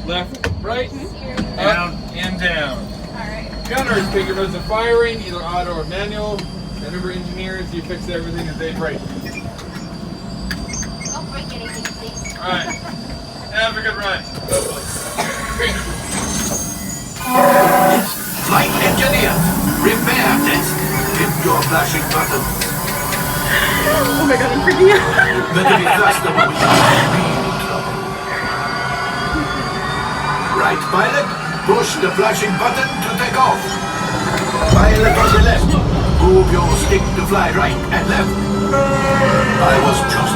left, right, down, and down. Gunners, take your modes of firing, either auto or manual. Remember, engineers, you fix everything that they break. Don't break anything, please. Alright. Have a good run. Flight engineer, repair test. Hit your flashing button. Oh my god, I'm freaking out. Better be faster when we are in real trouble. Right, pilot. Push the flashing button to take off. Pilot on the left. Move your stick to fly right and left. I was just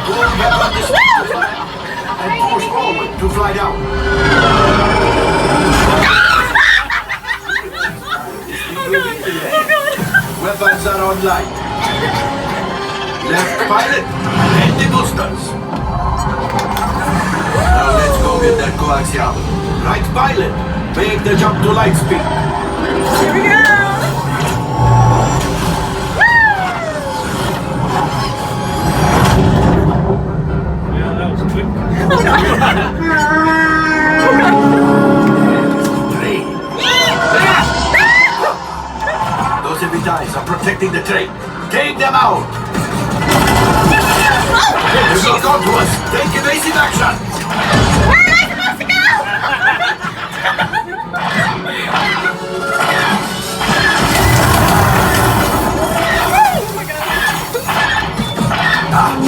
Pull back on the stick to fly up and push forward to fly down. Weapons are online. Left pilot, and the boosters. Now let's go get that coaxium. Right pilot, make the jump to light speed. Here we go. Yeah, that was quick. Train. Those heavy dies are protecting the train. Take them out. They've not gone to us. Take evasive action. Where am I supposed to go?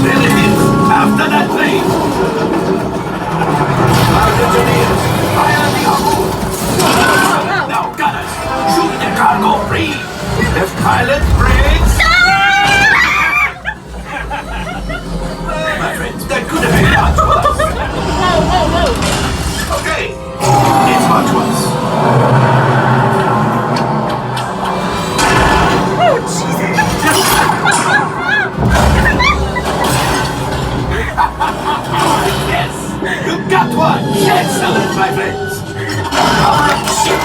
There it is. After that train. Our engineers, fire the harpoon. Now gunners, shoot the cargo free. Left pilot, brakes. My friends, that could have been much worse. Whoa. Okay, it's much worse. Oh, Jesus. Yes, you got one. Excellent, my friends. Power up ship.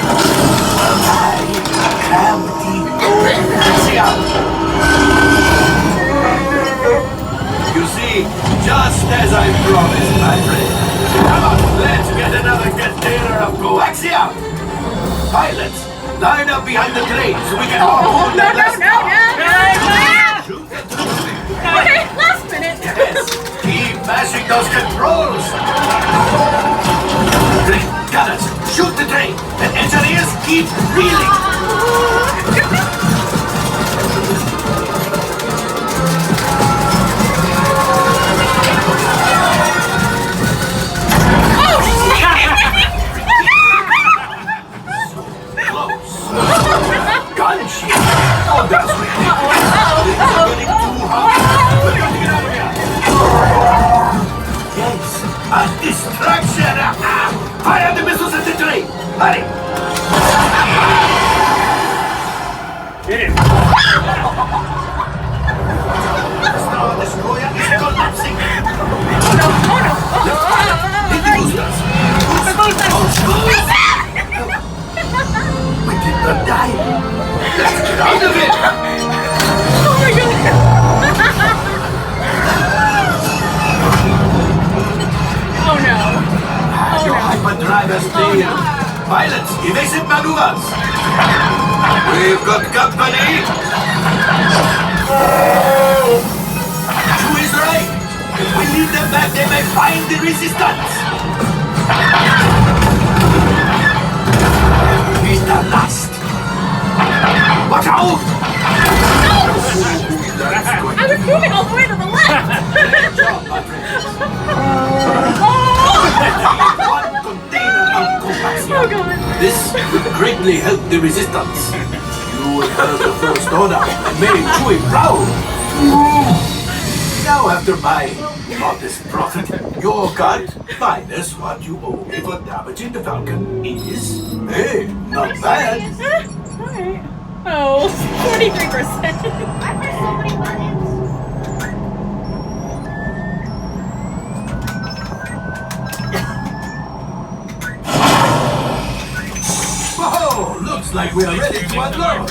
You see, just as I promised, my friend. Come on, let's get another container of coaxium. Pilots, line up behind the train so we can all hold that last car. Shoot the train. Okay, last minute. Yes, keep mashing those controls. Train gunners, shoot the train, and engineers keep reeling. Gunship! Oh, that's ridiculous! It's getting too hot! We're going to get out of here! Yes, a distraction! Fire the missiles at the train! Hurry! Get him. The Star Destroyer is collapsing! No. Hit the boosters! We did not die! Let's get out of it! Oh my god. Oh no. Your hyperdrive has failed. Pilots, evasive maneuvers! We've got company! Chu is right! If we leave them back, they may find the resistance! He's the last! Watch out! I was moving all the way to the left. Good job, my friends. One container of coaxium. Oh god. This would greatly help the resistance. You would have the first order and made Chewie proud. Now, after my modest profit, your cut minus what you owe me for damaging the Falcon is, hey, not bad. Alright. Oh, 43%. I pressed so many buttons. Whoa, looks like we are ready to unload.